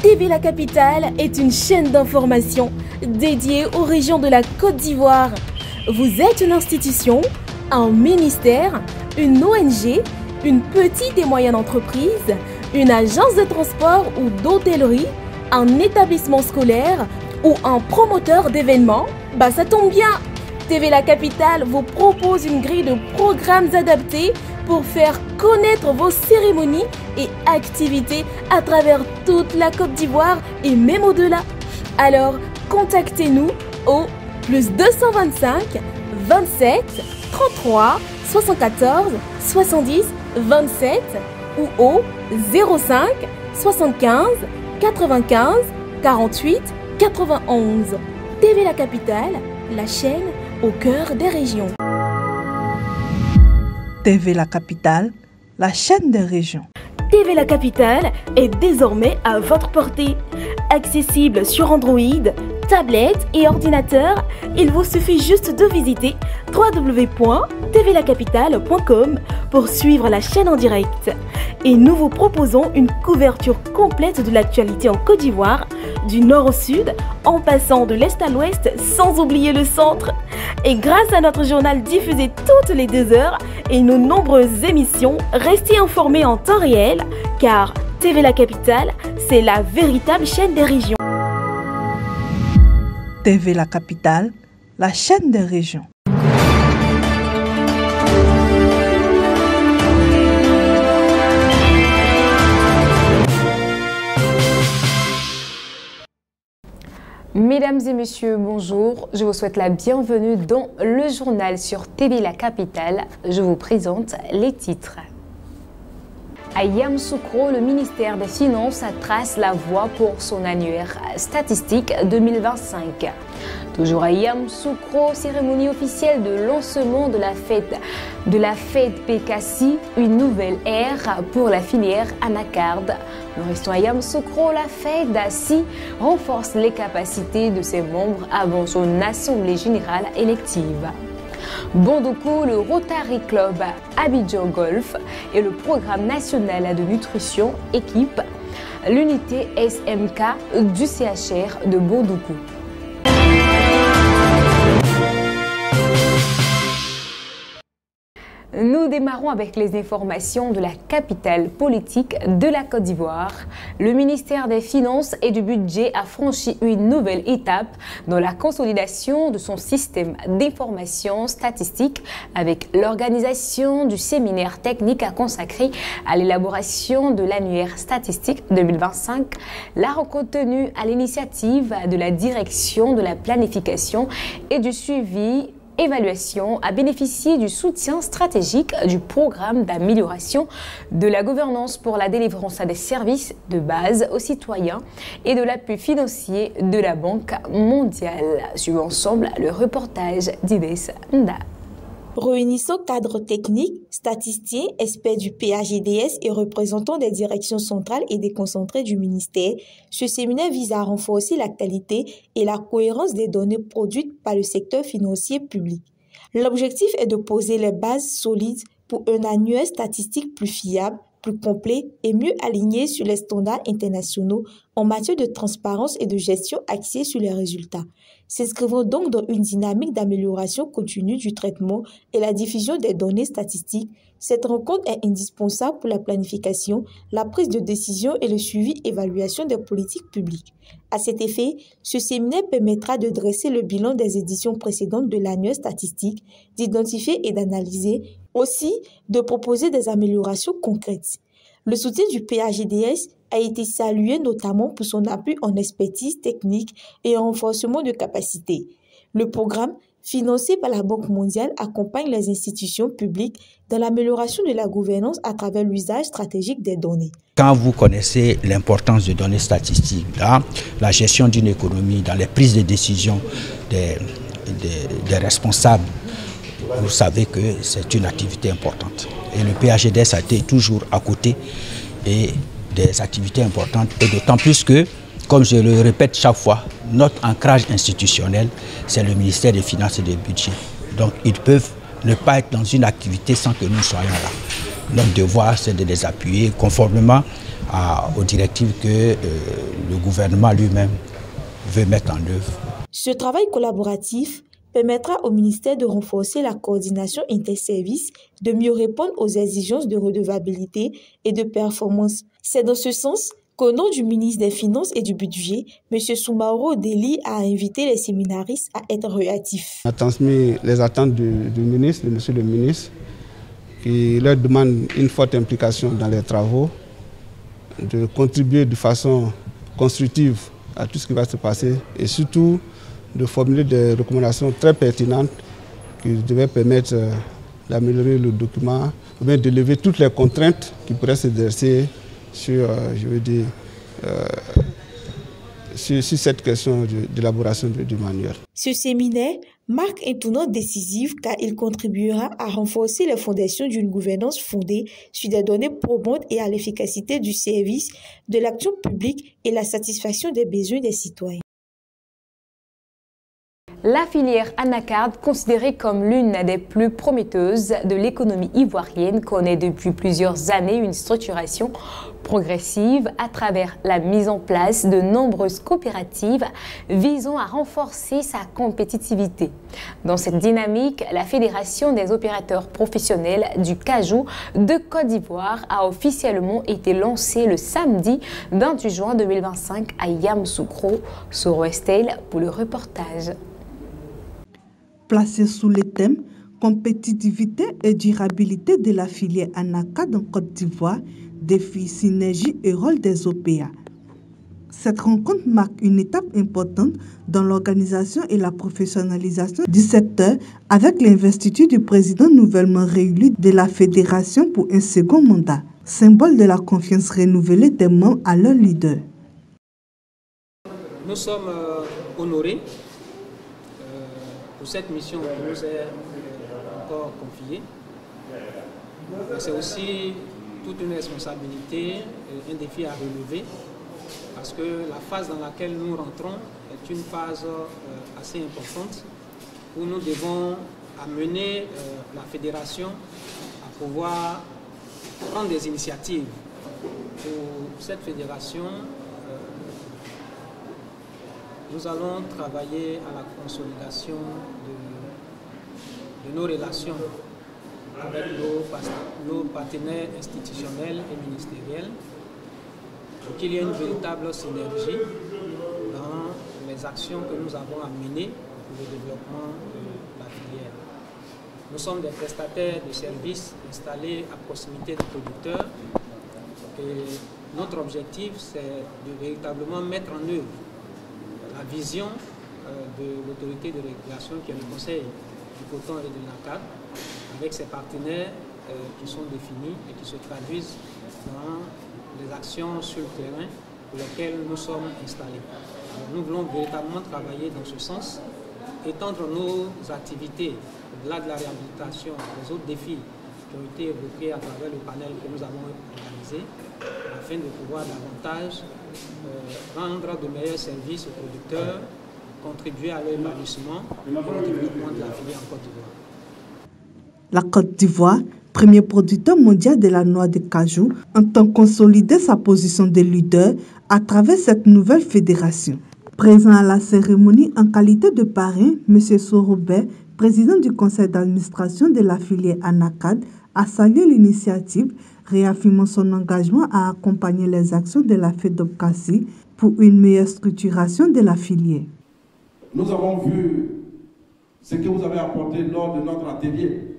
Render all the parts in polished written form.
TV La Capitale est une chaîne d'information dédiée aux régions de la Côte d'Ivoire. Vous êtes une institution, un ministère, une ONG, une petite et moyenne entreprise, une agence de transport ou d'hôtellerie, un établissement scolaire ou un promoteur d'événements? Ça tombe bien! TV La Capitale vous propose une grille de programmes adaptés pour faire connaître vos cérémonies et activités à travers toute la Côte d'Ivoire et même au-delà. Alors, contactez-nous au +225 27 33 74 70 27 ou au 05 75 95 48 91. TV La Capitale, la chaîne au cœur des régions. TV La Capitale, la chaîne des régions. TV La Capitale est désormais à votre portée. Accessible sur Android, tablette et ordinateur, il vous suffit juste de visiter www.tvlacapitale.com pour suivre la chaîne en direct. Et nous vous proposons une couverture complète de l'actualité en Côte d'Ivoire, du nord au sud, en passant de l'est à l'ouest, sans oublier le centre. Et grâce à notre journal diffusé toutes les 2 heures et nos nombreuses émissions, restez informés en temps réel, car TV La Capitale, c'est la véritable chaîne des régions. TV La Capitale, la chaîne des régions. Mesdames et messieurs, bonjour. Je vous souhaite la bienvenue dans le journal sur TV La Capitale. Je vous présente les titres. À Yamoussoukro, le ministère des Finances trace la voie pour son annuaire statistique 2025. Toujours à Yamoussoukro, cérémonie officielle de lancement de la fête PKC, une nouvelle ère pour la filière anacarde. Nous restons à Yamoussoukro, la fête d'Assi renforce les capacités de ses membres avant son assemblée générale élective. Bondoukou, le Rotary Club Abidjan Golf et le programme national de nutrition équipe l'unité SMK du CHR de Bondoukou. Nous démarrons avec les informations de la capitale politique de la Côte d'Ivoire. Le ministère des Finances et du Budget a franchi une nouvelle étape dans la consolidation de son système d'information statistique avec l'organisation du séminaire technique consacré à l'élaboration de l'annuaire statistique 2025. La rencontre tenue à l'initiative de la direction de la planification et du suivi évaluation a bénéficié du soutien stratégique du programme d'amélioration de la gouvernance pour la délivrance des services de base aux citoyens et de l'appui financier de la Banque mondiale. Suivons ensemble le reportage d'Inès Nda. Réunissant cadres techniques, statisticiens, experts du PAGDS et représentants des directions centrales et déconcentrées du ministère, ce séminaire vise à renforcer la qualité et la cohérence des données produites par le secteur financier public. L'objectif est de poser les bases solides pour un annuaire statistique plus fiable, plus complet et mieux aligné sur les standards internationaux en matière de transparence et de gestion axée sur les résultats. S'inscrivant donc dans une dynamique d'amélioration continue du traitement et la diffusion des données statistiques, cette rencontre est indispensable pour la planification, la prise de décision et le suivi-évaluation des politiques publiques. À cet effet, ce séminaire permettra de dresser le bilan des éditions précédentes de l'annuaire statistique, d'identifier et d'analyser, aussi de proposer des améliorations concrètes. Le soutien du PAGDS a été salué notamment pour son appui en expertise technique et en renforcement de capacités. Le programme, financé par la Banque mondiale, accompagne les institutions publiques dans l'amélioration de la gouvernance à travers l'usage stratégique des données. Quand vous connaissez l'importance des données statistiques, dans la gestion d'une économie, dans les prises de décision des responsables, vous savez que c'est une activité importante. Et le PAGDS a été toujours à côté et des activités importantes, et d'autant plus que, comme je le répète chaque fois, notre ancrage institutionnel, c'est le ministère des Finances et du Budget. Donc ils peuvent ne pas être dans une activité sans que nous soyons là. Notre devoir, c'est de les appuyer conformément aux directives que le gouvernement lui-même veut mettre en œuvre. Ce travail collaboratif permettra au ministère de renforcer la coordination interservices, de mieux répondre aux exigences de redevabilité et de performance. C'est dans ce sens qu'au nom du ministre des Finances et du Budget, M. Soumaoro Deli a invité les séminaristes à être réactifs. On a transmis les attentes du ministre, de M. le ministre, qui leur demande une forte implication dans les travaux, de contribuer de façon constructive à tout ce qui va se passer et surtout de formuler des recommandations très pertinentes qui devaient permettre d'améliorer le document, ou bien de lever toutes les contraintes qui pourraient s'exercer sur, sur cette question d'élaboration du manuel. Ce séminaire marque un tournant décisif car il contribuera à renforcer les fondations d'une gouvernance fondée sur des données probantes et à l'efficacité du service, de l'action publique et la satisfaction des besoins des citoyens. La filière anacarde, considérée comme l'une des plus prometteuses de l'économie ivoirienne, connaît depuis plusieurs années une structuration progressive à travers la mise en place de nombreuses coopératives visant à renforcer sa compétitivité. Dans cette dynamique, la Fédération des opérateurs professionnels du cajou de Côte d'Ivoire a officiellement été lancée le samedi 28 juin 2025 à Yamoussoukro, sur Westel, pour le reportage. Placé sous le thème « Compétitivité et durabilité de la filière anacarde en Côte d'Ivoire, défis, synergie et rôle des OPA ». Cette rencontre marque une étape importante dans l'organisation et la professionnalisation du secteur avec l'investiture du président nouvellement réélu de la fédération pour un second mandat, symbole de la confiance renouvelée des membres à leur leader. Nous sommes honorés pour cette mission qui nous est encore confiée. C'est aussi toute une responsabilité, un défi à relever, parce que la phase dans laquelle nous rentrons est une phase assez importante où nous devons amener la fédération à pouvoir prendre des initiatives. Pour cette fédération, nous allons travailler à la consolidation de nos relations avec nos partenaires institutionnels et ministériels pour qu'il y ait une véritable synergie dans les actions que nous avons à mener pour le développement de la filière. Nous sommes des prestataires de services installés à proximité des producteurs et notre objectif c'est de véritablement mettre en œuvre la vision de l'autorité de régulation qui est le Conseil du coton et de l'anacarde avec ses partenaires qui sont définis et qui se traduisent dans les actions sur le terrain pour lesquelles nous sommes installés. Alors, nous voulons véritablement travailler dans ce sens, étendre nos activités au-delà de la réhabilitation, les autres défis qui ont été évoqués à travers le panel que nous avons organisé, afin de pouvoir davantage rendre de meilleurs services aux producteurs, contribuer à leur épanouissement et au développement de la filière en Côte d'Ivoire. La Côte d'Ivoire, premier producteur mondial de la noix de cajou, entend consolider sa position de leader à travers cette nouvelle fédération. Présent à la cérémonie en qualité de parrain, M. Sorobert, président du conseil d'administration de la filière anacarde, a salué l'initiative, réaffirmant son engagement à accompagner les actions de la FEDOPCASI pour une meilleure structuration de la filière. Nous avons vu ce que vous avez apporté lors de notre atelier.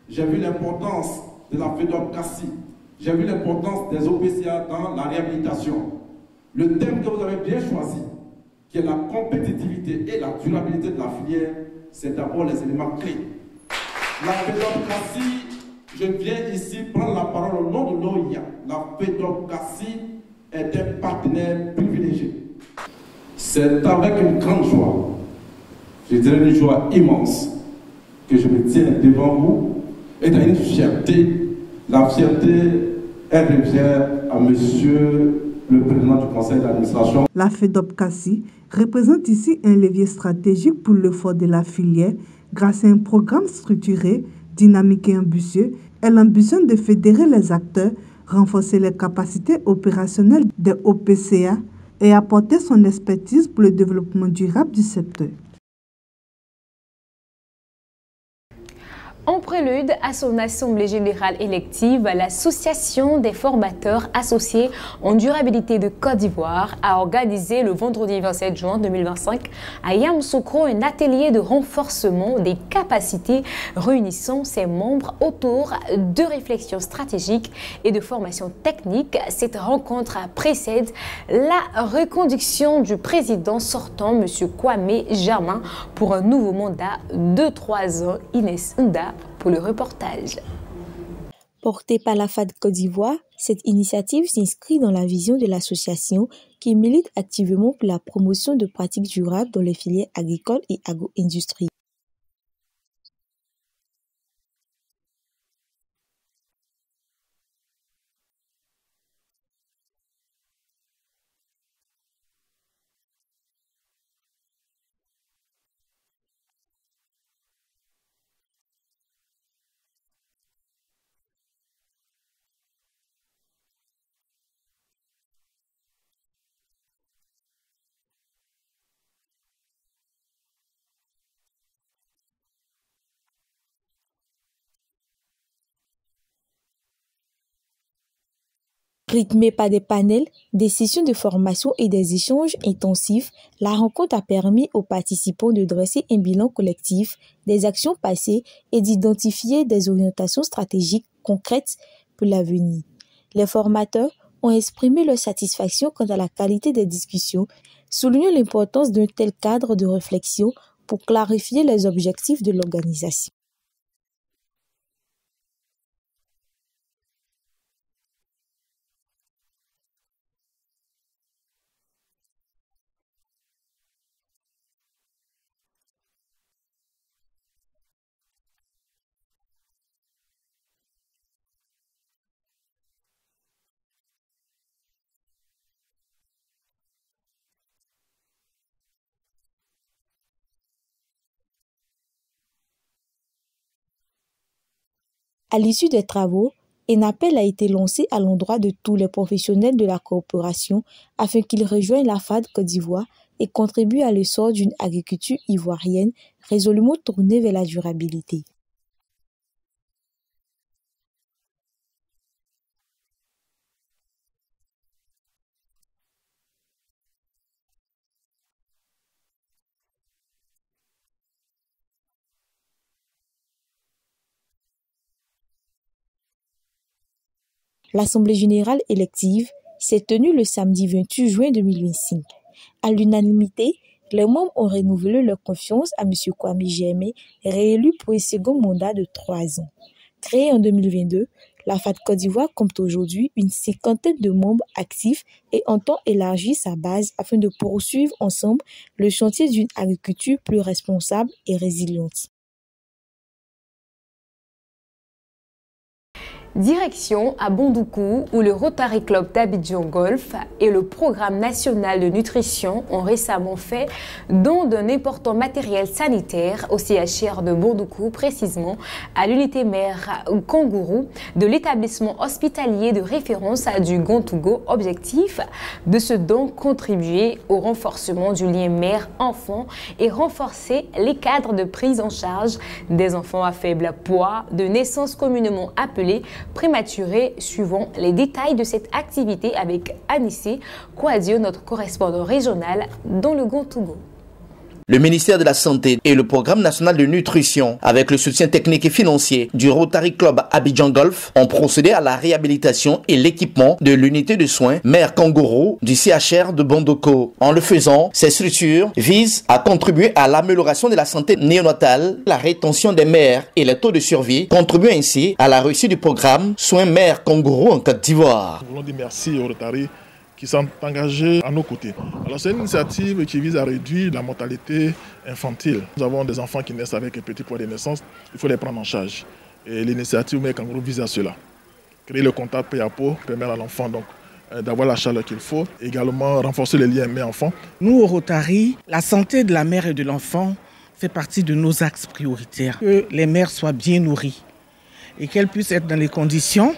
J'ai vu l'importance de la FEDOPCASI. J'ai vu l'importance des OPCA dans la réhabilitation. Le thème que vous avez bien choisi, qui est la compétitivité et la durabilité de la filière, c'est d'abord les éléments clés. La FEDOPCASI, je viens ici prendre la parole au nom de l'OIA. La FEDOPCASI est un partenaire privilégié. C'est avec une grande joie, je dirais une joie immense, que je me tiens devant vous et dans une fierté. La fierté, elle revient à monsieur le président du conseil d'administration. La FEDOPCASI représente ici un levier stratégique pour l'effort de la filière grâce à un programme structuré, dynamique et ambitieux. Elle ambitionne de fédérer les acteurs, renforcer les capacités opérationnelles des OPCA et apporter son expertise pour le développement durable du secteur. En prélude à son assemblée générale élective, l'Association des formateurs associés en durabilité de Côte d'Ivoire a organisé le vendredi 27 juin 2025 à Yamoussoukro un atelier de renforcement des capacités réunissant ses membres autour de réflexions stratégiques et de formation technique. Cette rencontre précède la reconduction du président sortant, M. Kwame Germain, pour un nouveau mandat de 3 ans. Inès Nda pour le reportage. Portée par la FAD Côte d'Ivoire, cette initiative s'inscrit dans la vision de l'association qui milite activement pour la promotion de pratiques durables dans les filières agricoles et agro-industrielles. Rythmée par des panels, des sessions de formation et des échanges intensifs, la rencontre a permis aux participants de dresser un bilan collectif des actions passées et d'identifier des orientations stratégiques concrètes pour l'avenir. Les formateurs ont exprimé leur satisfaction quant à la qualité des discussions, soulignant l'importance d'un tel cadre de réflexion pour clarifier les objectifs de l'organisation. À l'issue des travaux, un appel a été lancé à l'endroit de tous les professionnels de la coopération afin qu'ils rejoignent la FAD Côte d'Ivoire et contribuent à l'essor d'une agriculture ivoirienne résolument tournée vers la durabilité. L'Assemblée générale élective s'est tenue le samedi 28 juin 2025. À l'unanimité, les membres ont renouvelé leur confiance à M. Kwame Germain, réélu pour un second mandat de 3 ans. Créée en 2022, la FAD Côte d'Ivoire compte aujourd'hui une 50aine de membres actifs et entend élargir sa base afin de poursuivre ensemble le chantier d'une agriculture plus responsable et résiliente. Direction à Bondoukou, où le Rotary Club d'Abidjan Golf et le Programme national de nutrition ont récemment fait don d'un important matériel sanitaire au CHR de Bondoukou, précisément à l'unité mère Kangourou de l'établissement hospitalier de référence du Gontougo. Objectif de ce don, contribuer au renforcement du lien mère-enfant et renforcer les cadres de prise en charge des enfants à faible poids de naissance communément appelés prématuré, suivant les détails de cette activité avec Anissé Kouadio, notre correspondant régional dans le Gontougo. Le ministère de la Santé et le Programme national de nutrition, avec le soutien technique et financier du Rotary Club Abidjan Golf, ont procédé à la réhabilitation et l'équipement de l'unité de soins Mère Kangourou du CHR de Bondoukou. En le faisant, ces structures visent à contribuer à l'amélioration de la santé néonatale, la rétention des mères et les taux de survie, contribuent ainsi à la réussite du programme Soins Mère Kangourou en Côte d'Ivoire. Nous voulons dire merci au Rotary qui sont engagés à nos côtés. Alors c'est une initiative qui vise à réduire la mortalité infantile. Nous avons des enfants qui naissent avec un petit poids de naissance, il faut les prendre en charge. Et l'initiative Mère Kangourou vise à cela. Créer le contact peau à peau, permettre à l'enfant d'avoir la chaleur qu'il faut, également renforcer les liens mère-enfant. Nous au Rotary, la santé de la mère et de l'enfant fait partie de nos axes prioritaires. Que les mères soient bien nourries et qu'elles puissent être dans les conditions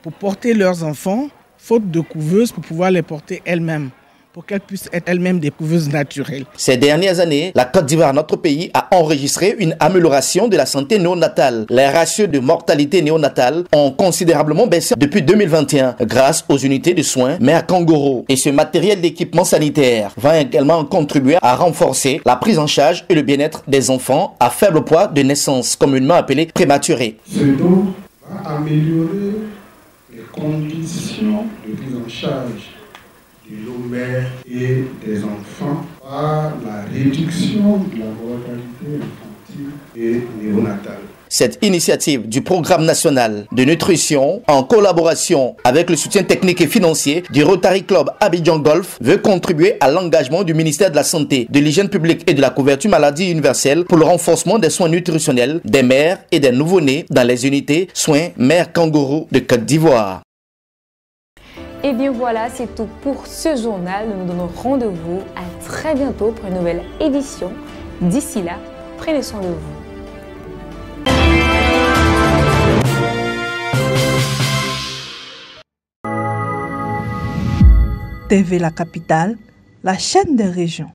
pour porter leurs enfants, faute de couveuses, pour pouvoir les porter elles-mêmes, pour qu'elles puissent être elles-mêmes des couveuses naturelles. Ces dernières années, la Côte d'Ivoire, notre pays, a enregistré une amélioration de la santé néonatale. Les ratios de mortalité néonatale ont considérablement baissé depuis 2021 grâce aux unités de soins mère kangourou. Et ce matériel d'équipement sanitaire va également contribuer à renforcer la prise en charge et le bien-être des enfants à faible poids de naissance, communément appelés prématurés. Ce don va améliorer les conditions de prise en charge de nos mères et des enfants par la réduction de la mortalité infantile et néonatale. Cette initiative du Programme national de nutrition, en collaboration avec le soutien technique et financier du Rotary Club Abidjan Golf, veut contribuer à l'engagement du ministère de la Santé, de l'Hygiène publique et de la couverture maladie universelle pour le renforcement des soins nutritionnels des mères et des nouveau-nés dans les unités soins mère kangourou de Côte d'Ivoire. Et bien voilà, c'est tout pour ce journal. Nous nous donnons rendez-vous à très bientôt pour une nouvelle édition. D'ici là, prenez soin de vous. TV La Capitale, la chaîne des régions.